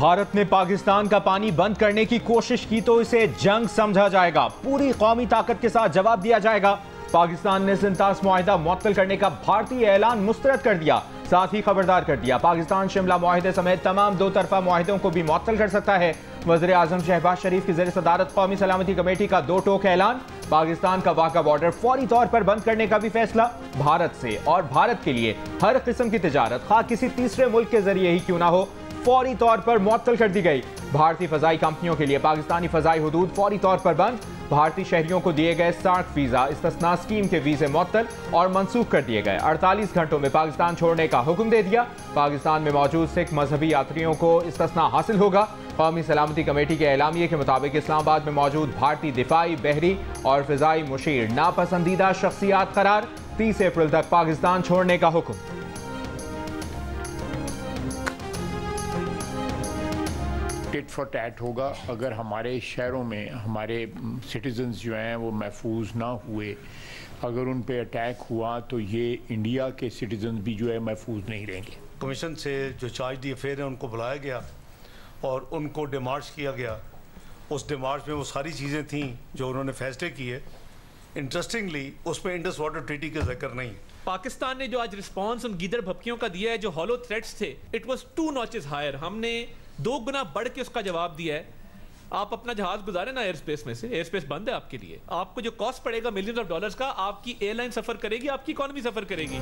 भारत ने पाकिस्तान का पानी बंद करने की कोशिश की तो इसे जंग समझा जाएगा, पूरी कौमी ताकत के साथ जवाब दिया जाएगा। पाकिस्तान ने सिंतास मुआहिदा मुअत्तल करने का भारतीय ऐलान मुस्तरद कर दिया, साथ ही खबरदार कर दिया पाकिस्तान शिमला मुआहिदे समेत तमाम दो तरफा मुआहिदों को भी मुअत्तल कर सकता है। वज़ीर आज़म शहबाज शरीफ की ज़ेर सदारत कौमी सलामती कमेटी का दो टोक ऐलान, पाकिस्तान का वाक़ा बॉर्डर फौरी तौर पर बंद करने का भी फैसला। भारत से और भारत के लिए हर किस्म की तिजारत खा किसी तीसरे मुल्क के जरिए ही क्यों ना हो, फौरी तौर पर मुअत्तल कर दी गई। भारतीय फजाई कंपनियों के लिए पाकिस्तानी फजाई हुदूद फौरी तौर पर बंद। भारतीय शहरियों को दिए गए सार्क वीजा इस्तिस्ना स्कीम के वीजे मुअत्तल और मनसूख कर दिए गए। 48 घंटों में पाकिस्तान छोड़ने का हुक्म दे दिया। पाकिस्तान में मौजूद सिख मजहबी यात्रियों को इस्तिस्ना हासिल होगा। कौमी सलामती कमेटी के एलामिये के मुताबिक इस्लामाबाद में मौजूद भारतीय दिफाई, बहरी और फिजाई मुशीर नापसंदीदा शख्सियात करार। 30 अप्रैल तक पाकिस्तान छोड़ने का हुक्म। टिट फॉर टैट होगा। अगर हमारे शहरों में हमारे सिटीजन्स जो हैं वो महफूज ना हुए, अगर उन पे अटैक हुआ तो ये इंडिया के सिटीजन्स भी जो है महफूज नहीं रहेंगे। कमीशन से जो चार्ज दी अफेयर है उनको बुलाया गया और उनको डिमार्च किया गया। उस डिमार्च में वो सारी चीज़ें थीं जो उन्होंने फैसले किए। इंटरेस्टिंगली उस पर इंडस वाटर ट्रीटी का जिक्र नहीं। पाकिस्तान ने जो आज रिस्पॉन्स उन गीदड़ भपकियों का दिया है, जो हॉलो थ्रेट्स थे, इट वाज 2 नॉचेस हायर। हमने 2 गुना बढ़ के उसका जवाब दिया है। आप अपना जहाज गुजारे ना एयर स्पेस में से, एयर स्पेस बंद है आपके लिए। आपको जो कॉस्ट पड़ेगा मिलियंस ऑफ डॉलर्स का, आपकी एयरलाइन सफर करेगी, आपकी इकॉनमी सफर करेगी।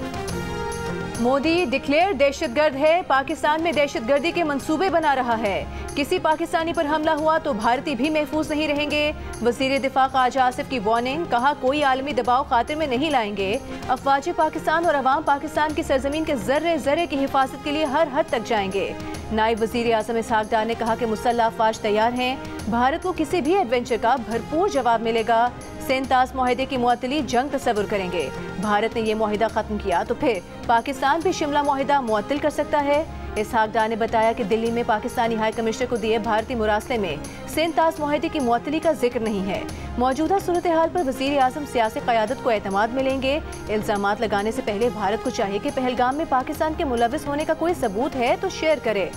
मोदी डिक्लेयर दहशतगर्द है, पाकिस्तान में दहशतगर्दी के मंसूबे बना रहा है। किसी पाकिस्तानी पर हमला हुआ तो भारतीय भी महफूज नहीं रहेंगे। वजीर दिफा ख्वाजा आसिफ की वार्निंग, कहा कोई आलमी दबाव खातिर में नहीं लाएंगे। अफवाज पाकिस्तान और अवाम पाकिस्तान की सरजमीन के जर्रे जर्रे की हिफाजत के लिए हर हद तक जाएंगे। नायब वजीर आज़म इसहाक डार ने कहा कि मुसल्लह अफवाज तैयार हैं, भारत को किसी भी एडवेंचर का भरपूर जवाब मिलेगा। सिंतास मुआहिदे की मुअत्तली जंग तस्वुर करेंगे। भारत ने यह मुआहिदा खत्म किया तो फिर पाकिस्तान भी शिमला मुआहिदा मुअत्तल कर सकता है। इसहाक डार ने बताया कि दिल्ली में पाकिस्तानी हाई कमिश्नर को दिए भारतीय मुरासले में सिंतास मुआहिदे की मुअत्तली का जिक्र नहीं है। मौजूदा सूरत हाल पर वजीर आज़म सियासी क़यादत को एतमाद मिलेंगे। इल्ज़ामात लगाने से पहले भारत को चाहिए कि पहलगाम में पाकिस्तान के मुलविस होने का कोई सबूत है तो शेयर करे।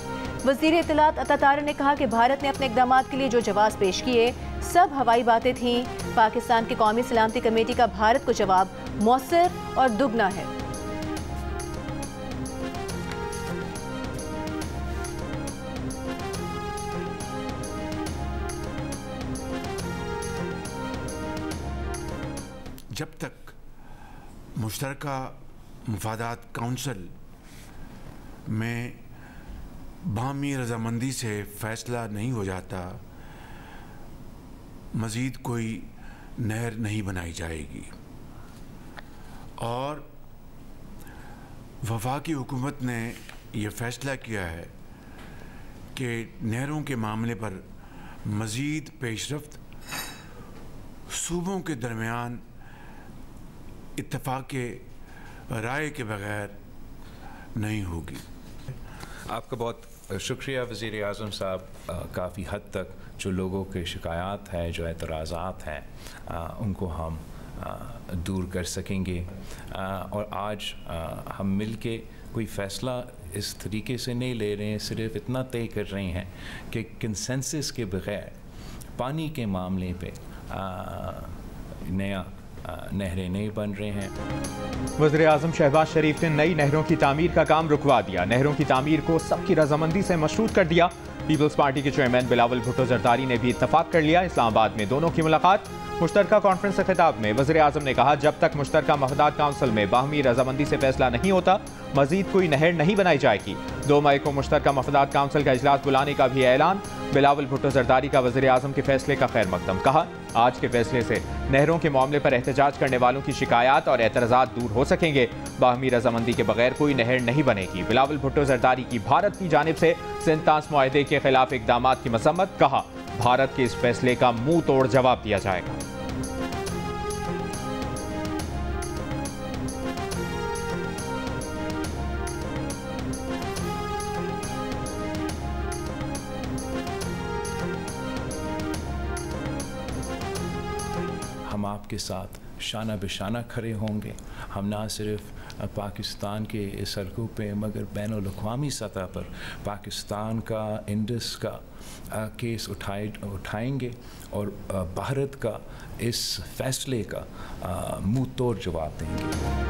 वज़ीर इत्तलात अता तारिक ने कहा कि भारत ने अपने इक़दामात के लिए जो जवाब पेश किए सब हवाई बातें थीं। पाकिस्तान की कौमी सलामती कमेटी का भारत को जवाब मौसर और दुगना है। जब तक मुश्तरका मुफादात काउंसिल में बाहमी रजामंदी से फैसला नहीं हो जाता, मज़ीद कोई नहर नहीं बनाई जाएगी। और वफाकी हुकूमत ने यह फ़ैसला किया है कि नहरों के मामले पर मज़ीद पेशरफ्त सूबों के दरमियान इत्तफाक राय के बगैर नहीं होगी। आपका बहुत शुक्रिया वज़ीर आज़म साहब। काफ़ी हद तक जो लोगों के शिकायत है, जो एतराज़ात हैं, उनको हम दूर कर सकेंगे। और आज हम मिल के कोई फ़ैसला इस तरीके से नहीं ले रहे हैं, सिर्फ इतना तय कर रहे हैं कि कंसेंसस के बग़ैर पानी के मामले पे नया नहरें नहीं बन रहे हैं। वज़ीर आज़म शहबाज शरीफ ने नई नहरों की तामीर का काम रुकवा दिया। नहरों की तामीर को सबकी रजामंदी से मशरूत कर दिया। पीपल्स पार्टी के चेयरमैन बिलावल भुट्टो जरदारी ने भी इत्तफाक कर लिया। इस्लामाबाद में दोनों की मुलाकात। मुश्तरका कॉन्फ्रेंस से खिताब में वज़ीर आज़म ने कहा, जब तक मुश्तरका मफादात काउंसिल में बाहमी रजामंदी से फैसला नहीं होता, मजीद कोई नहर नहीं बनाई जाएगी। 2 मई को मुश्तरका मफादात काउंसिल का इजलास बुलाने का भी ऐलान। बिलावल भुट्टो जरदारी का वज़ीर आज़म के फैसले का खैर मकदम। कहा, आज के फैसले से नहरों के मामले पर एहतजाज करने वालों की शिकायत और एतराज़ात दूर हो सकेंगे। बाहमी रजामंदी के बगैर कोई नहर नहीं बनेगी। बिलावल भुट्टो जरदारी की भारत की जानिब से सिंतास मुआहिदे के खिलाफ इक़दामात की मसम्मत। कहा, भारत के इस फैसले का मुंह तोड़ जवाब दिया जाएगा। हम आपके साथ शाना बिशाना खड़े होंगे। हम ना सिर्फ पाकिस्तान के सड़कों पे, मगर बैनुल-अक़वामी सतह पर पाकिस्तान का इंडस का केस उठाएंगे और भारत का इस फैसले का मुंह तोड़ जवाब देंगे।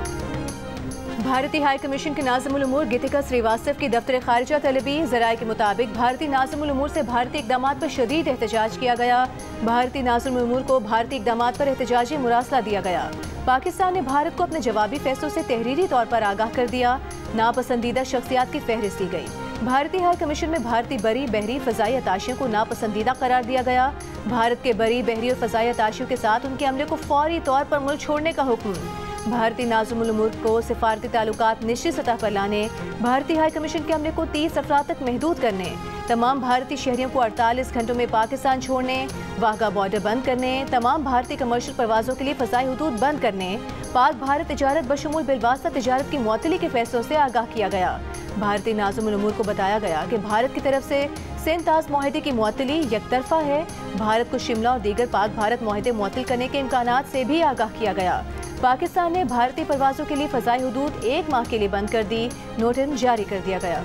भारतीय हाई कमीशन के नाज़िमुल उमूर गीतिका श्रीवास्तव की दफ्तर खारिजा तलबी। ज़राए के मुताबिक भारतीय नाज़िमुल उमूर से भारतीय इक़दामात पर शदीद एहतजाज किया गया। भारतीय नाज़िमुल उमूर को भारतीय इक़दामात पर एहतजाजी मुरासला दिया गया। पाकिस्तान ने भारत को अपने जवाबी फैसलों से तहरीरी तौर पर आगाह कर दिया। नापसंदीदा शख्सियात की फहरिस्त दी गई। भारतीय हाई कमीशन में भारतीय बरी, बहरी, फ़ज़ाई अताशियों को नापसंदीदा करार दिया गया। भारत के बरी, बहरी और फ़ज़ाई अताशियों के साथ उनके अमले को फौरी तौर पर मुल्क छोड़ने का हुक्म। भारतीय नाज़िमुल उमूर को सिफारती ताल्लुकात निश्चित सतह पर लाने, भारतीय हाई कमीशन के अमले को 30 अफराद तक महदूद करने, तमाम भारतीय शहरियों को 48 घंटों में पाकिस्तान छोड़ने, वाघा बॉर्डर बंद करने, तमाम भारतीय कमर्शियल परवाज़ों के लिए फ़ज़ाई हुदूद बंद करने, पाक भारत तिजारत बशमूल बिलवास्ता तिजारत की मुअत्तली के फैसलों से आगाह किया गया। भारतीय नाज़िमुल उमूर को बताया गया कि भारत की तरफ से सिंध-ताज़ मुआहदे की मुअत्तली यकतरफा है। भारत को शिमला और दीगर पाक भारत मुआहदे मुअत्तल करने के इम्कानात से भी आगाह किया गया। पाकिस्तान ने भारतीय परवाज़ों के लिए फ़ज़ाई हुदूद 1 माह के लिए बंद कर दी। नोटिस जारी कर दिया गया।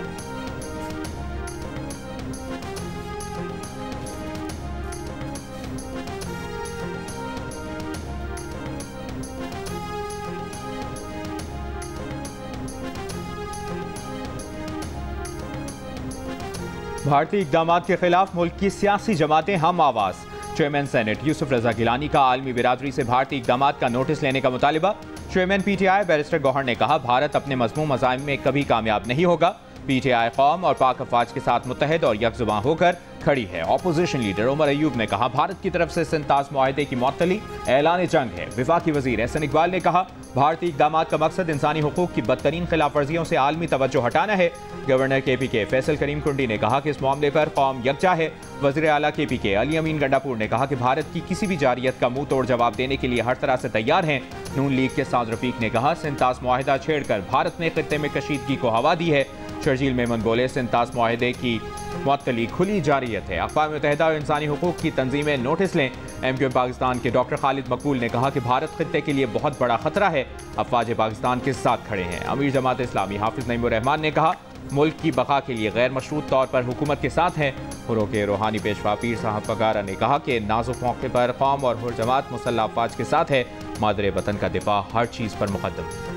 भारतीय इक़दामात के खिलाफ मुल्क की सियासी जमातें हम आवाज़। चेयरमैन सेनेट यूसुफ रजा गिलानी का आलमी बिरादरी से भारतीय इक़दामात का नोटिस लेने का मुतालिबा। चेयरमैन PTI बैरिस्टर गौहर ने कहा, भारत अपने मज़मूम मज़ाहिम में कभी कामयाब नहीं होगा। PTI कौम और पाक अफवाज के साथ मुत्तहिद और यकजुबां होकर खड़ी है। ऑपोजिशन लीडर उमर अयूब ने कहा, भारत की तरफ से सिंध-ताज़ मुआहदे की मुअत्तली ऐलान जंग है। वफाकी वज़ीर एहसन इकबाल ने कहा, भारतीय इक़दामात का मकसद इंसानी हुकूक की बदतरीन खिलाफ वर्जियों से आलमी तवज्जो हटाना है। गवर्नर KPK फैसल करीम कुंडी ने कहा कि इस मामले पर कौम यकजा है। वज़ीर आला KPK अली अमीन गंडापुर ने कहा कि भारत की किसी भी जारियत का मुंह तोड़ जवाब देने के लिए हर तरह से तैयार हैं। नून लीग के साद रफीक ने कहा, सिंध-ताज़ मुआहदा छेड़कर भारत ने खित्ते में कशीदगी को हवा दी है। शर्जील मेमन बोले, सिंध-ताज़ मुआहदे की मुअत्तली खुली जारियत है। अक़वाम मुत्तहिदा और इंसानी हुकूक की तंजीमें नोटिस लें। MQM पाकिस्तान के डॉक्टर खालिद मकबूल ने कहा कि भारत खित्ते के लिए बहुत बड़ा खतरा है। अफवाज पाकिस्तान के साथ खड़े हैं। अमीर जमात इस्लामी हाफिज नईमुर रहमान ने कहा, मुल्क की बका के लिए गैर मशरूत तौर पर हुकूमत के साथ हैं। हुर्रों के रूहानी पेशवा पीर साहब पगारा ने कहा कि नाजुक मौके पर कौम और हुर्र जमात मुसल्लह अफवाज के साथ है। मादरे वतन का दिफा हर चीज़ पर मुकद्दम।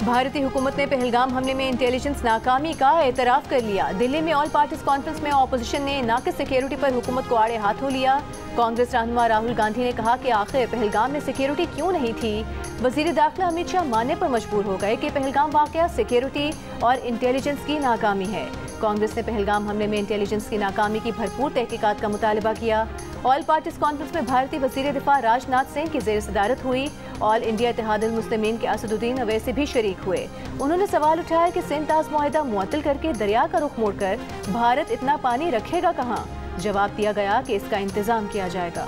भारतीय हुकूमत ने पहलगाम हमले में इंटेलिजेंस नाकामी का एतराफ़ कर लिया। दिल्ली में ऑल पार्टीज कॉन्फ्रेंस में ऑपोजिशन ने नाक़िस सिक्योरिटी पर हुकूमत को आड़े हाथों लिया। कांग्रेस रहनुमा राहुल गांधी ने कहा कि आखिर पहलगाम में सिक्योरिटी क्यों नहीं थी। वज़ीर दाखिला अमित शाह मानने पर मजबूर हो गए कि पहलगाम वाक़या सिक्योरिटी और इंटेलिजेंस की नाकामी है। कांग्रेस ने पहलगाम हमले में इंटेलिजेंस की नाकामी की भरपूर तहकीकात का मुतालबा किया। ऑल पार्टीज कॉन्फ्रेंस में भारतीय वज़ीर दिफा राजनाथ सिंह की ज़ेर सदारत हुई। ऑल इंडिया इत्तेहादुल मुस्लिमीन के असदुद्दीन अवैसी भी शरीक हुए। उन्होंने सवाल उठाया कि सिंध-ताज़ मुआहदा मुअत्तल करके दरिया का रुख मोड़कर भारत इतना पानी रखेगा कहाँ। जवाब दिया गया कि इसका इंतजाम किया जाएगा।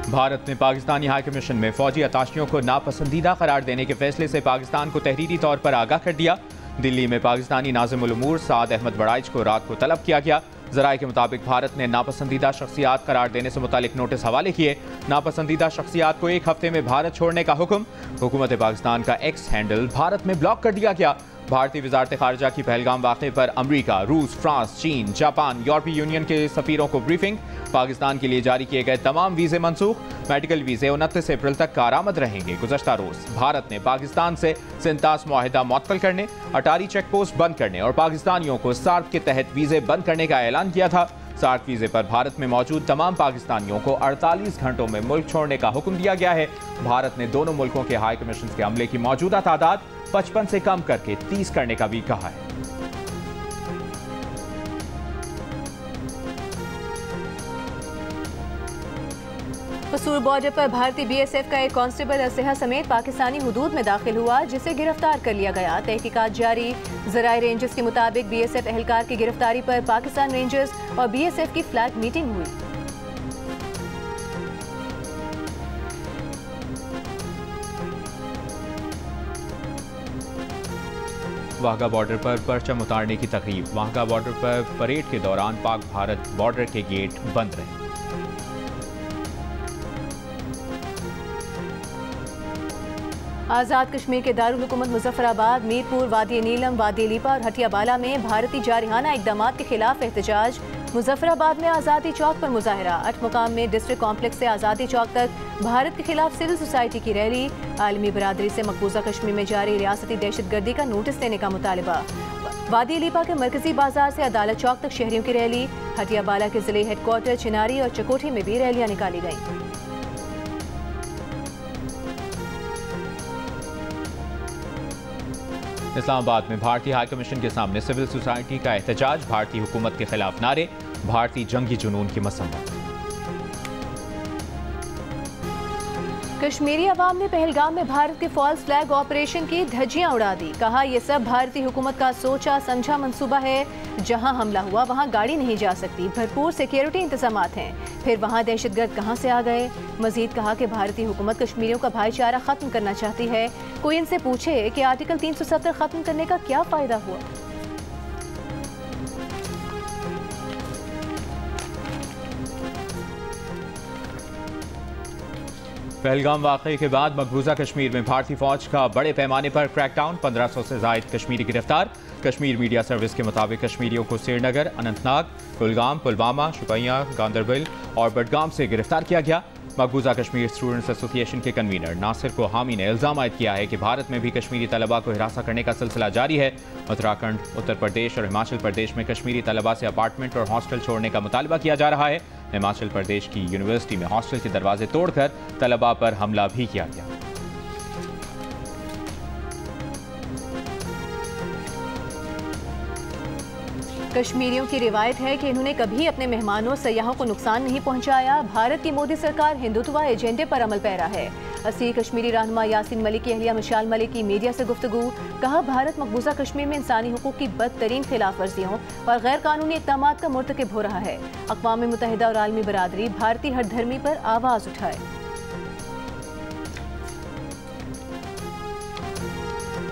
भारत ने पाकिस्तानी हाई कमीशन में फौजी अताशियों को नापसंदीदा करार देने के फैसले से पाकिस्तान को तहरीरी तौर पर आगाह कर दिया। दिल्ली में पाकिस्तानी नाज़िमुल उमूर साद अहमद बड़ाइच को रात को तलब किया गया। ज़राए के मुताबिक भारत ने नापसंदीदा शख्सियात करार देने से मुतालिक नोटिस हवाले किए। नापसंदीदा शख्सियात को 1 हफ्ते में भारत छोड़ने का हुक्म। हुकूमत पाकिस्तान का एक्स हैंडल भारत में ब्लॉक कर दिया गया। भारतीय वजारत खारजा की पहलगाम वाक़े पर अमरीका, रूस, फ्रांस, चीन, जापान, यूरोपीय यूनियन के सफ़ीरों को ब्रीफिंग। पाकिस्तान के लिए जारी किए गए तमाम वीज़े मनसूख। मेडिकल वीज़े 29 अप्रैल तक कारआमद रहेंगे। गुज़श्ता रोज़ भारत ने पाकिस्तान से सिंध-ताज़ मुआहदा मुअत्तल करने, अटारी चेक पोस्ट बंद करने और पाकिस्तानियों को सार्क के तहत वीज़े बंद करने का ऐलान किया था। सार्क वीज़े पर भारत में मौजूद तमाम पाकिस्तानियों को 48 घंटों में मुल्क छोड़ने का हुक्म दिया गया है। भारत ने दोनों मुल्कों के हाई कमीशन के अमले की मौजूदा तादाद 55 से कम करके 30 करने का भी कहा है। पसूर बॉर्डर पर भारतीय BSF का एक कांस्टेबल असलहा समेत पाकिस्तानी हुदूद में दाखिल हुआ, जिसे गिरफ्तार कर लिया गया। तहकीकात जारी। ज़राए रेंजर्स के मुताबिक BSF एहलकार की गिरफ्तारी पर पाकिस्तान रेंजर्स और BSF की फ्लैग मीटिंग हुई। वाघा बॉर्डर पर परचम उतारने की तकरीब। वाघा बॉर्डर पर परेड के दौरान पाक भारत बॉर्डर के गेट बंद रहे। आज़ाद कश्मीर के दारुल हुकूमत मुजफ्फराबाद, मीरपुर, वादी नीलम, वादी लीपा और हटियाबाला में भारतीय जारहाना इकदाम के खिलाफ एहतजाज। मुजफ्फराबाद में आज़ादी चौक पर मुजाहरा। 8 मुकाम में डिस्ट्रिक्ट कॉम्प्लेक्स से आज़ादी चौक तक भारत के खिलाफ सिविल सोसाइटी की रैली। आलमी बरादरी से मकबूजा कश्मीर में जारी रियासती दहशतगर्दी का नोटिस देने का मुतालबा। वादी लीपा के मरकजी बाजार से अदालत चौक तक शहरियों की रैली। हटियाबाला के जिले हेडक्वार्टर चिनारी और चकोठी में भी रैलियां निकाली गईं। इस्लामाबाद में भारतीय हाई कमीशन के सामने सिविल सोसाइटी का एहतजाज। भारतीय हुकूमत के खिलाफ नारे, भारतीय जंगी जुनून की मसम्मत। कश्मीरी अवाम ने पहलगाम में भारत के फॉल्स फ्लैग ऑपरेशन की धज्जियां उड़ा दी। कहा, यह सब भारतीय हुकूमत का सोचा समझा मंसूबा है। जहां हमला हुआ वहां गाड़ी नहीं जा सकती, भरपूर सिक्योरिटी इंतजामात हैं। फिर वहां दहशतगर्द कहां से आ गए। मजीद कहा कि भारतीय हुकूमत कश्मीरियों का भाईचारा खत्म करना चाहती है। कोई इनसे पूछे कि आर्टिकल 370 खत्म करने का क्या फायदा हुआ। पहलगाम वाक़े के बाद मकबूजा कश्मीर में भारतीय फौज का बड़े पैमाने पर क्रैकडाउन। 1500 से जायद कश्मीरी गिरफ्तार। कश्मीर मीडिया सर्विस के मुताबिक कश्मीरियों को श्रीनगर, अनंतनाग, कुलगाम, पुलवामा, शुपियां, गांदरबल और बडगाम से गिरफ्तार किया गया। मकबूजा कश्मीर स्टूडेंट्स एसोसिएशन के कन्वीनर नासिर कोहामी ने इल्ज़ाम आयद किया है कि भारत में भी कश्मीरी तलबा को हिरासा करने का सिलसिला जारी है। उत्तराखंड, उत्तर प्रदेश और हिमाचल प्रदेश में कश्मीरी तलबा से अपार्टमेंट और हॉस्टल छोड़ने का मुतालबा किया जा रहा है। हिमाचल प्रदेश की यूनिवर्सिटी में हॉस्टल के दरवाजे तोड़कर तलबा पर हमला भी किया गया। कश्मीरियों की रिवायत है कि इन्होंने कभी अपने मेहमानों सयाहों को नुकसान नहीं पहुंचाया। भारत की मोदी सरकार हिंदुत्व एजेंडे पर अमल पैरा है। असीर कश्मीरी रहनुमा यासीन मलिक की अहलिया मिशाल मलिक की मीडिया से गुफ्तगू। कहा, भारत मकबूजा कश्मीर में इंसानी हुकूक की बदतरीन खिलाफ वर्जियों और गैर कानूनी इक़दामात का मुर्तकिब हो रहा है। अक़वाम मुत्तहिदा और आलमी बरादरी भारतीय हर धर्मी पर आवाज़ उठाए।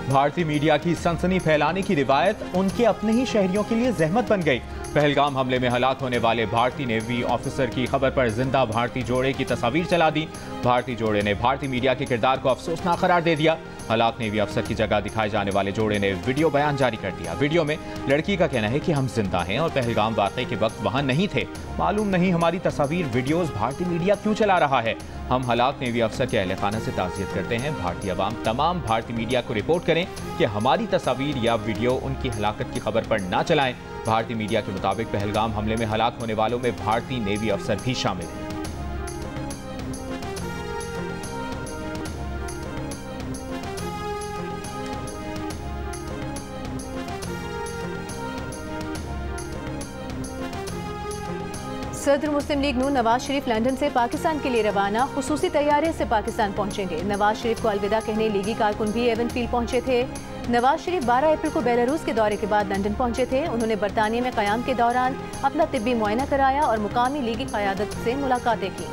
भारतीय मीडिया की सनसनी फैलाने की रिवायत उनके अपने ही शहरियों के लिए जहमत बन गई। पहलगाम हमले में हलाक होने वाले भारतीय नेवी ऑफिसर की खबर पर जिंदा भारतीय जोड़े की तस्वीर चला दी। भारतीय जोड़े ने भारतीय मीडिया के किरदार को अफसोसनाक करार दे दिया। हलाक नेवी अफसर की जगह दिखाए जाने वाले जोड़े ने वीडियो बयान जारी कर दिया। वीडियो में लड़की का कहना है कि हम जिंदा हैं और पहलगाम वाक़े के वक्त वहां नहीं थे। मालूम नहीं हमारी तस्वीर वीडियोस भारतीय मीडिया क्यों चला रहा है। हम हलाक नेवी अफसर के अहले खाना से ताज़ियत करते हैं। भारतीय अवाम तमाम भारतीय मीडिया को रिपोर्ट करें कि हमारी तस्वीर या वीडियो उनकी हलाकत की खबर पर ना चलाएं। भारतीय मीडिया के मुताबिक पहलगाम हमले में हलाक होने वालों में भारतीय नेवी अफसर भी शामिल हैं। सदर मुस्लिम लीग नून नवाज शरीफ लंदन से पाकिस्तान के लिए रवाना। खुसूसी तैयारे से पाकिस्तान पहुंचेंगे। नवाज शरीफ को अलविदा कहने लीगी कारकुन भी एवनफील्ड पहुंचे थे। नवाज शरीफ 12 अप्रैल को बेलारूस के दौरे के बाद लंदन पहुंचे थे। उन्होंने बरतानिया में क़याम के दौरान अपना तिब्बी मुआयना कराया और मुकामी लीगी क़यादत से मुलाकातें की।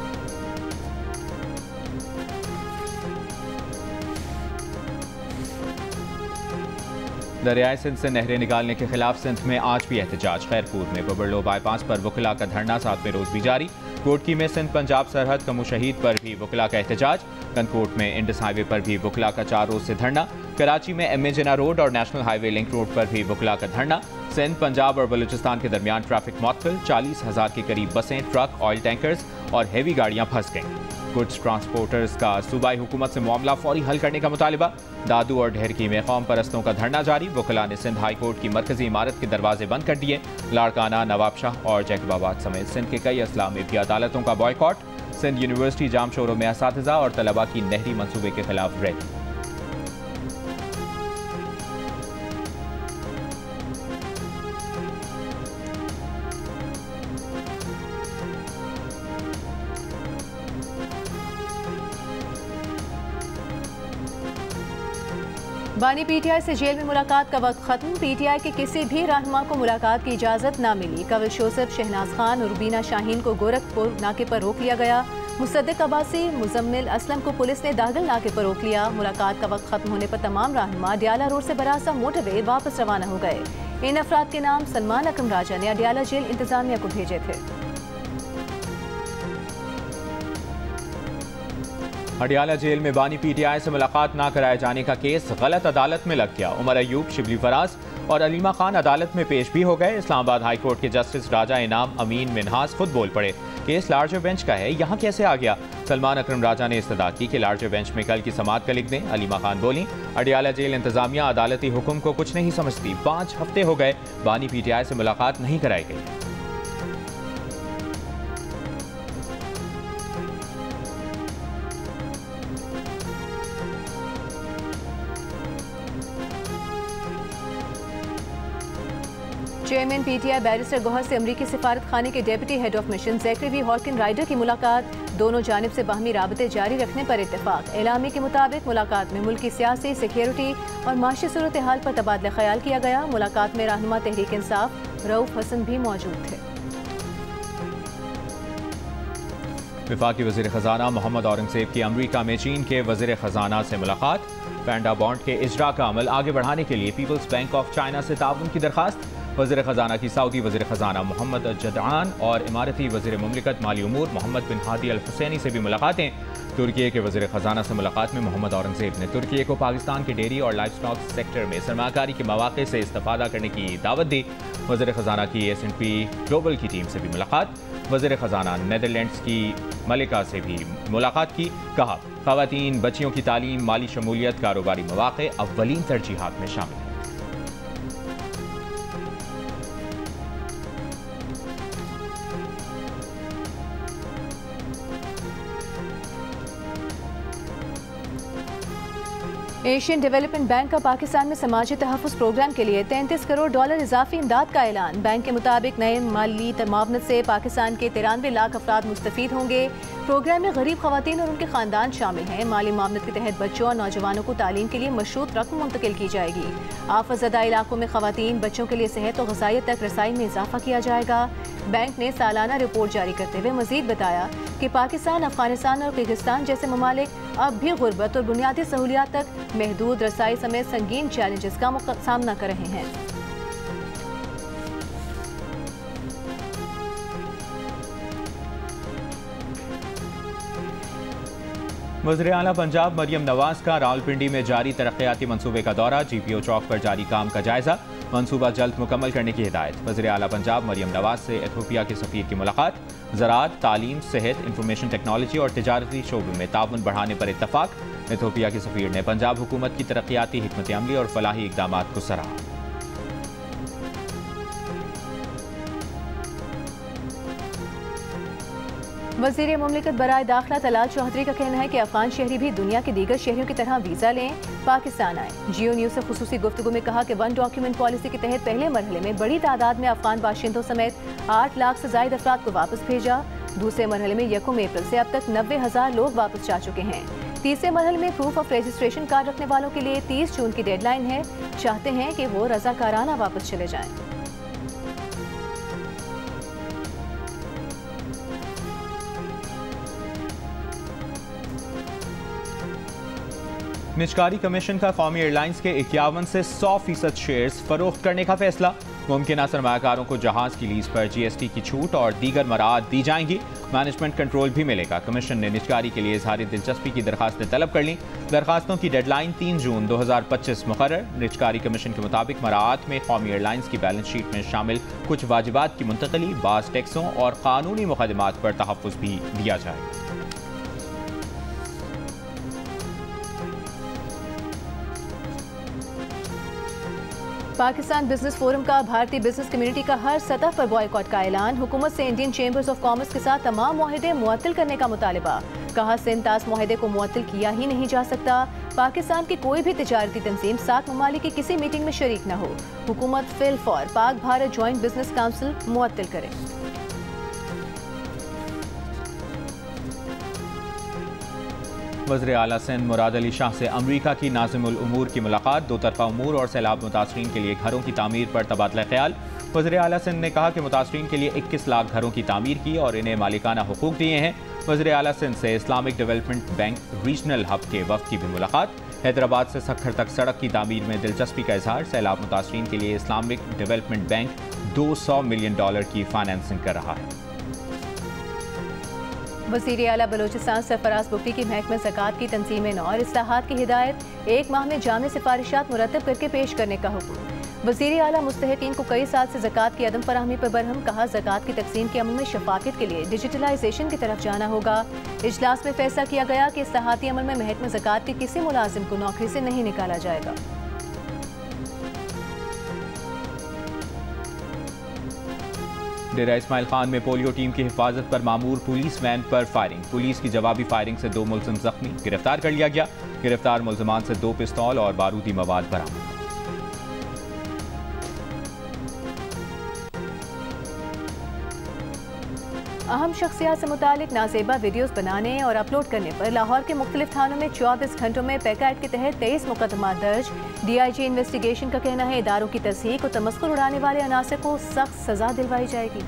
दरियाए सिंध से नहरें निकालने के खिलाफ सिंध में आज भी एहतजाज। खैरपुर में बबरलो बाईपास पर वकला का धरना 7वें रोज भी जारी। कोटकी में सिंध पंजाब सरहद कमू शहीद पर भी वकला का एहतजाज। कनकोट में इंडस हाईवे पर भी वकला का 4 रोज से धरना। कराची में एम ए जिना रोड और नेशनल हाईवे लिंक रोड पर भी वकला का धरना। सिंध, पंजाब और बलूचिस्तान के दरमियान ट्रैफिक मुअत्तल। 40,000 के करीब बसें, ट्रक, ऑयल टैंकर्स और हैवी गाड़ियां फंस गईं। गुड्स ट्रांसपोर्टर्स का सूबाई हुकूमत से मामला फौरी हल करने का मुतालिबा। दादू और ढेरकी में कौम परस्तों का धरना जारी। वकला ने सिंध हाई कोर्ट की मरकजी इमारत के दरवाजे बंद कर दिए। लाड़काना, नवाबशाह और जैकबाबाद समेत सिंध के कई अजला में भी अदालतों का बॉयकॉट। सिंध यूनिवर्सिटी जाम शोरों में असातिज़ा और तलबा की नहरी मंसूबे के खिलाफ रैली। बानी पीटीआई से जेल में मुलाकात का वक्त खत्म। पीटीआई के किसी भी रहनुमा को मुलाकात की इजाजत न मिली। कविल जोसेफ, शहनाज खान और रुबीना शाहीन को गोरखपुर नाके पर रोक लिया गया। मुसद्दिक अब्बासी, मुजम्मिल असलम को पुलिस ने दागल नाके पर रोक लिया। मुलाकात का वक्त खत्म होने पर तमाम रहनुमा अडियाला रोड से बरासा मोटरवे वापस रवाना हो गए। इन अफराद के नाम सलमान अकरम राजा ने अडियाला जेल इंतजामिया को भेजे थे। अडियाला जेल में बानी पीटीआई से मुलाकात न कराए जाने का केस गलत अदालत में लग गया। उमर अयूब, शिबली फराज और अलीमा खान अदालत में पेश भी हो गए। इस्लामाबाद हाई कोर्ट के जस्टिस राजा इनाम अमीन मिनहास खुद बोल पड़े, केस लार्जर बेंच का है, यहाँ कैसे आ गया। सलमान अकरम राजा ने इस्तदा की कि लार्जर बेंच में कल की समाअत का लिख दें। अलीमा खान बोली, अडियाला जेल इंतजामिया अदालती हुक्म को कुछ नहीं समझती। 5 हफ्ते हो गए बानी पीटीआई से मुलाकात नहीं कराई गई। चेयरमैन पीटीआई बैरिस्टर गौहर से अमरीकी सिफारत खाने के deputy head of mission Zachary Harkenrider की मुलाकात। दोनों जानिब से बाहमी राबते जारी रखने पर इत्तेफाक। एलामी के मुताबिक मुलाकात में मुल्क की सियासी, सिक्योरिटी और माशी सूरत हाल पर तबादला ख्याल किया गया। मुलाकात में रहनुमा तहरीक इंसाफ रऊफ हसन भी मौजूद थे। वफाकी वज़ीर ख़जाना मोहम्मद औरंगज़ेब की अमरीका में चीन के वज़ीर ख़जाना से मुलाकात। पैंडा बॉन्ड के इजरा का अमल आगे बढ़ाने के लिए पीपल्स बैंक ऑफ चाइना से ताउन की दरखास्त। वज़ीर ख़जाना की सऊदी वज़ीर ख़जाना मोहम्मद जदआन और इमारती वज़ीर मुमलिकत माली उमूर मोहम्मद बिन हादी अल हुसैनी से भी मुलाकातें। तुर्की के वज़ीर ख़जाना से मुलाकात में मोहम्मद औरंगज़ेब ने तुर्की को पाकिस्तान के डेयरी और लाइफ स्टॉक सेक्टर में सरमाकारी के मौक़े से इस्तिफ़ादा करने की दावत दी। वज़ीर ख़जाना की S&P ग्लोबल की टीम से भी मुलाकात। वज़ीर ख़जाना नीदरलैंड्स की मलिका से भी मुलाकात की। कहा, ख़वातीन, बच्चियों की तालीम, माली शमूलियत, कारोबारी मौक़े अव्वलीन तरजीहात में शामिल हैं। एशियन डेवलपमेंट बैंक का पाकिस्तान में समाजी तहफ़्फ़ुज़ प्रोग्राम के लिए $33 करोड़ इजाफी इमदाद का ऐलान। बैंक के मुताबिक नए माली मावनत से पाकिस्तान के 93 लाख अफराद मुस्तफ़ीद होंगे। प्रोग्राम में गरीब ख़वातीन और उनके ख़ानदान शामिल हैं। माली मावनत के तहत बच्चों और नौजवानों को तालीम के लिए मशरूत रकम मुंतकिल की जाएगी। आफतज़दा इलाकों में ख़वातीन, बच्चों के लिए सेहत और ग़िज़ाइयत तक रसाई में इजाफा किया जाएगा। बैंक ने सालाना रिपोर्ट जारी करते हुए मज़ीद बताया कि पाकिस्तान, अफगानिस्तान और किर्गिस्तान जैसे ममालिक अब भी गुर्बत और बुनियादी सहूलियात तक महदूद रसाई समेत संगीन चैलेंजेस का सामना कर रहे हैं। वज़ीर आला पंजाब मरियम नवाज का रावलपिंडी में जारी तरक्याती मंसूबे का दौरा। GPO चौक पर जारी काम का जायजा। मंसूबा जल्द मुकम्मल करने की हिदायत। वज़ीर आला पंजाब मरियम नवाज से इथियोपिया के सफ़ीर की मुलाकात। ज़राअत, तालीम, सेहत, इंफॉर्मेशन टेक्नोलॉजी और तिजारती शोबे में ताउन बढ़ाने पर इत्तफाक। इथियोपिया के सफ़ीर ने पंजाब हुकूमत की तरक्याती हिकमत अमली और फलाही इक़दामात को सराहा। वज़ीर मुमलिकत बराए दाखिला तलाल चौधरी का कहना है कि अफगान शहरी भी दुनिया के दीगर शहरियों की तरह वीज़ा लें, पाकिस्तान आए। जियो न्यूज़ से खुसूसी गुफ्तगू में कहा कि 1 डॉक्यूमेंट पॉलिसी के तहत पहले मरहले में बड़ी तादाद में अफगान बाशिंदों समेत 8 लाख से ज़ायद अफराद को वापस भेजा। दूसरे मरहले में 1 अप्रैल से अब तक 90,000 लोग वापस जा चुके हैं। तीसरे मरहले में प्रूफ ऑफ रजिस्ट्रेशन कार्ड रखने वालों के लिए 30 जून की डेडलाइन है। चाहते हैं कि वो रज़ाकाराना वापस चले जाएं। निजकारी कमीशन का कौमी एयरलाइंस के 51 से 100% शेयर्स फरोख्त करने का फैसला। मुमकिन सरमायाकारों को जहाज की लीज पर GST की छूट और दीगर मराद दी जाएंगी। मैनेजमेंट कंट्रोल भी मिलेगा। कमीशन ने निजकारी के लिए इजहार दिलचस्पी की दरखास्तें तलब कर लीं। दरखास्तों की डेडलाइन 3 जून 2025 मुकर्रर। निजकारी कमीशन के मुताबिक मराआत में कौमी एयरलाइंस की बैलेंस शीट में शामिल कुछ वाजिबात की मुंतकली, बाज़ टैक्सों और कानूनी मुकदमात पर तहफ़्फ़ुज़ भी दिया जाएगा। पाकिस्तान बिजनेस फोरम का भारतीय बिजनेस कम्युनिटी का हर सतह पर बॉयकॉट का ऐलान। हुकूमत से इंडियन चैम्बर्स ऑफ कॉमर्स के साथ तमाम मुआहदे मुअत्तल करने का मुतालबा। कहा, सिंतास मुआहदे को मुअत्तल किया ही नहीं जा सकता। पाकिस्तान की कोई भी तिजारती तंजीम सार्क ममालिक की किसी मीटिंग में शरीक न हो। हुकूमत fill for Pak Bharat joint business council मुअत्तल करे। वज़ीर आला सिंध मुराद अली शाह से अमरीका की नाज़िमुल उमूर की मुलाकात। दो तरफ़ा उमूर और सैलाब मुतासरीन के लिए घरों की तामीर पर तबादला ख्याल। वज़ीर आला सिंध ने कहा कि मुतासरीन के लिए 21 लाख घरों की तामीर की और इन्हें मालिकाना हुकूक दिए हैं। वज़ीर आला सिंध से Islamic development bank regional hub के वफ़द की भी मुलाकात। हैदराबाद से सक्खर तक सड़क की तामीर में दिलचस्पी का इजहार। सैलाब मुतासरीन के लिए इस्लामिक डेवलपमेंट बैंक $200 मिलियन की फाइनेंसिंग कर रहा है। वज़ीर आला बलोचिस्तान सरफराज बुगटी की महकमा ज़कात की तंजीम नौ और इस्लाहात की हिदायत 1 माह में जामे सिफारिशात मुरतब करके पेश करने का हुक्म। वज़ीर आला मुस्तहिकीन को कई साल से ज़कात की अदम फराहमी पर बरहम। कहा ज़कात की तकसीम के अमल में शफाफियत के लिए डिजिटलाइजेशन की तरफ जाना होगा। इजलास में फैसला किया गया कि इस्लाहाती अमल में महकमा ज़कात के किसी मुलाजिम को नौकरी से नहीं निकाला जाएगा। डेरा इस्माइल खान में पोलियो टीम की हिफाजत पर मामूर पुलिस वैन पर फायरिंग। पुलिस की जवाबी फायरिंग से 2 मुलजिम जख्मी, गिरफ्तार कर लिया गया। गिरफ्तार मुलजमान से 2 पिस्तौल और बारूदी मवाद बरामद। अहम शख्सियात से मुतालिक नाजेबा वीडियोस बनाने और अपलोड करने पर लाहौर के मुख्तलिफ थानों में 24 घंटों में पैका एक्ट के तहत 23 मुकदमा दर्ज। DIG इन्वेस्टिगेशन का कहना है इदारों की तस्हीक और तमस्कुर उड़ाने वाले अनासर को सख्त सजा दिलवाई जाएगी।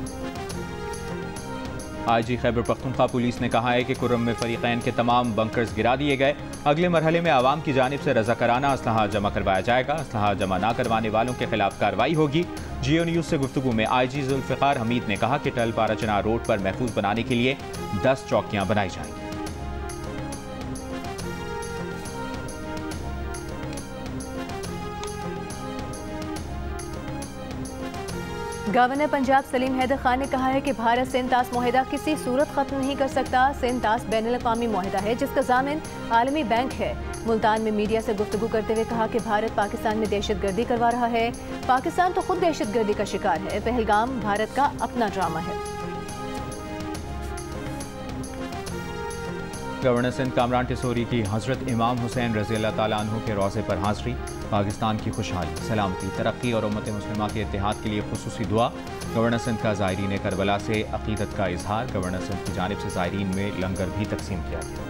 IG खैबर पख्तूनख्वा पुलिस ने कहा है कि कुर्रम में फरीकैन के तमाम बंकर्स गिरा दिए गए। अगले मरहले में आवाम की जानिब से रज़ाकाराना असलहा जमा करवाया जाएगा। असलहा जमा न करवाने वालों के खिलाफ कार्रवाई होगी। जियो न्यूज़ से गुफ्तगू में IG जुल्फ़िकार हमीद ने कहा कि टल पाराचना रोड पर महफूज बनाने के लिए 10 चौकियां बनाई जाएंगी। गवर्नर पंजाब सलीम हैदर खान ने कहा है कि भारत सिंध तास मुआहिदा किसी सूरत खत्म नहीं कर सकता। सिंध तास बैनुल अक़वामी मुआहिदा है जिसका ज़ामिन आलमी बैंक है। मुल्तान में मीडिया से गुफ्तगू करते हुए कहा कि भारत पाकिस्तान में दहशतगर्दी करवा रहा है। पाकिस्तान तो खुद दहशतगर्दी का शिकार है। पहलगाम भारत का अपना ड्रामा है। गवर्नर सिंध कामरान टिसोरी की हज़रत इमाम हुसैन रज़ी अल्लाह ताला अन्हु के रोज़े पर हाज़री। पाकिस्तान की खुशहाली, सलामती, तरक्की और उम्मत मुस्लिमा के इत्तेहाद के लिए खुसूसी दुआ। गवर्नर सिंध का ज़ायरीन करबला से अक़ीदत का इजहार। गवर्नर सिंध की जानिब से ज़ायरीन में लंगर भी तकसीम किया गया।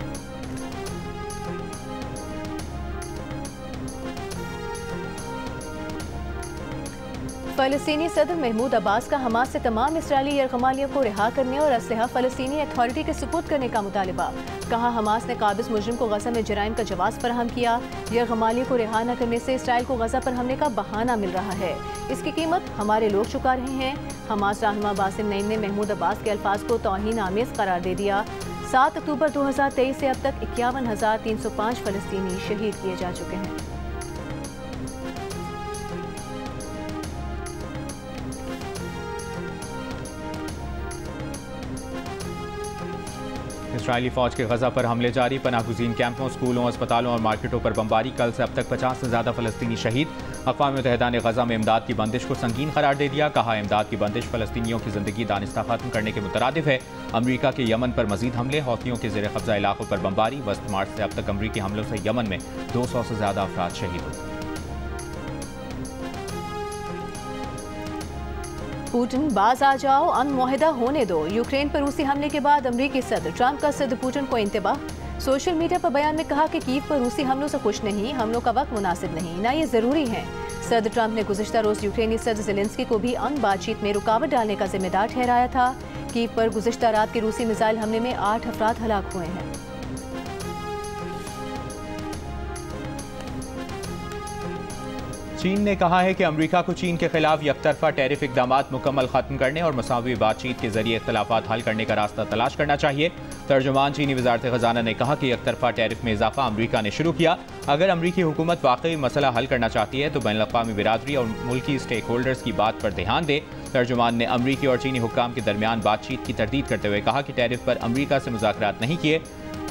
फ़लस्तीनी सदर महमूद अब्बास का हमास से तमाम इसराइली यरगमालियों को रिहा करने और असलहा फ़लस्तीनी अथॉरिटी के सुपुर्द करने का मुतालिबा। कहा हमास ने काबिज मुजरिम को गज़ा में जराइम का जवाब फराहम किया। यरगमालियों को रिहा न करने से इसराइल को गज़ा पर हमले का बहाना मिल रहा है। इसकी कीमत हमारे लोग चुका रहे हैं। हमास रहनुमा बासिम नईम ने महमूद अब्बास के अल्फाज को तौहीन आमेज़ करार दे दिया। 7 अक्टूबर 2023 से अब तक 51,305 फ़लस्तीनी शहीद किए जा चुके हैं। इसराइली फौज के गजा पर हमले जारी। पनाहगुज़ीन कैंपों, स्कूलों, अस्पतालों और मार्केटों पर बमबारी। कल से अब तक 50 से ज़्यादा फ़लस्तीनी शहीद। अक़वाम मुत्तहिदा ने गजा में इमदाद की बंदिश को संगीन करार दे दिया। कहा इमदाद की बंदिश फ़लस्तीनियों की ज़िंदगी दानिस्ता ख़त्म करने के मुतरादिफ है। अमरीका के यमन पर मजीद हमले। हौथियों के ज़ेर कब्ज़ा इलाकों पर बमबारी। वस्त मार्च से अब तक अमरीकी हमलों से यमन में 200 से ज़्यादा अफराद शहीद हुए। पुतिन बाज आ जाओ, अमन मुआहिदा होने दो। यूक्रेन पर रूसी हमले के बाद अमरीकी सदर ट्रंप का सदर पुतिन को इंतबाह। सोशल मीडिया पर बयान में कहा कि कीव पर रूसी हमलों से खुश नहीं, हमलों का वक्त मुनासिब नहीं, ना ये जरूरी है। सदर ट्रंप ने गुज़िश्ता रोज यूक्रेनी सदर ज़ेलेंस्की को भी अमन बातचीत में रुकावट डालने का जिम्मेदार ठहराया था। कीव पर गुज़िश्ता रात के रूसी मिसाइल हमले में 8 अफराद हलाक हुए हैं। चीन ने कहा है कि अमेरिका को चीन के खिलाफ यकतरफा टैरिफ इक़दामात मुकम्मल खत्म करने और मसावी बातचीत के जरिए इख्तलाफात हल करने का रास्ता तलाश करना चाहिए। तर्जुमान चीनी वज़ारत ख़जाना ने कहा कि यकतरफा टैरिफ में इजाफा अमेरिका ने शुरू किया। अगर अमरीकी हुकूमत वाकई मसला हल करना चाहती है तो बैनुल अक़वामी बिरादरी और मुल्की स्टेक होल्डर्स की बात पर ध्यान दे। तर्जुमान ने अमरीकी और चीनी हुक्काम के दरमियान बातचीत की तरदीद करते हुए कहा कि टैरिफ पर अमरीका से मुज़ाकरात नहीं किए।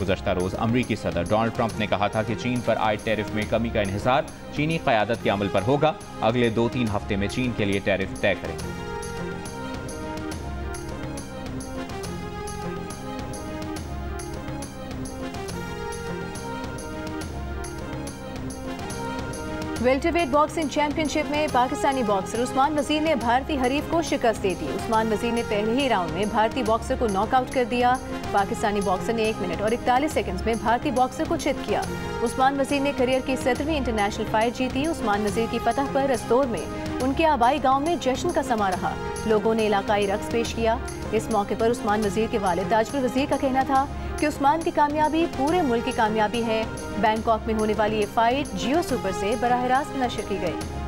गुज़श्ता रोज़ अमरीकी सदर डोनाल्ड ट्रंप ने कहा था कि चीन पर आयद टैरिफ में कमी का इन्हिसार चीनी क़यादत के अमल पर होगा। अगले 2-3 हफ्ते में चीन के लिए टैरिफ तय करेंगे। वेल्टरवेट बॉक्सिंग चैंपियनशिप में पाकिस्तानी बॉक्सर उस्मान वजीर ने भारतीय हरीफ को शिकस्त दे दी। उस्मान वजीर ने पहले ही राउंड में भारतीय बॉक्सर को नॉकआउट कर दिया। पाकिस्तानी बॉक्सर ने 1 मिनट और 41 सेकंड्स में भारतीय बॉक्सर को चित किया। उस्मान वजीर ने करियर की 7वीं इंटरनेशनल फाइट जीती। उस्मान वजीर की फतह पर रस्तौर में उनके आबाई गाँव में जश्न का समा रहा। लोगों ने इलाकाई रक्स पेश किया। इस मौके पर उस्मान वजीर के वालिद ताजपुर वजीर का कहना था कि उस्मान की कामयाबी पूरे मुल्क की कामयाबी है। बैंकॉक में होने वाली ये फाइट जियो सुपर से बराह रास्त नशर की गई।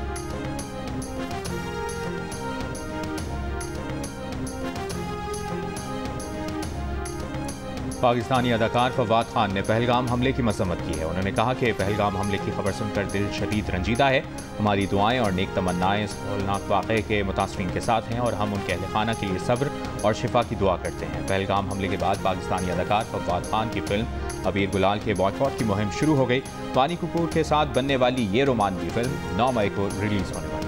पाकिस्तानी अदाकार फवाद खान ने पहलगाम हमले की मजम्मत की है। उन्होंने कहा कि पहलगाम हमले की खबर सुनकर दिल शदीद रंजीदा है। हमारी दुआएं और नेक तमन्नाएं इस होलनाक वाक़े के मुतासरीन के साथ हैं और हम उनके अहल खाना के लिए सब्र और शिफा की दुआ करते हैं। पहलगाम हमले के बाद पाकिस्तानी अदाकार फवाद खान की फिल्म अबीर गुलाल के बॉयकॉट की मुहिम शुरू हो गई। वानी कपूर के साथ बनने वाली ये रोमांवी फिल्म 9 मई को रिलीज होने वाली है।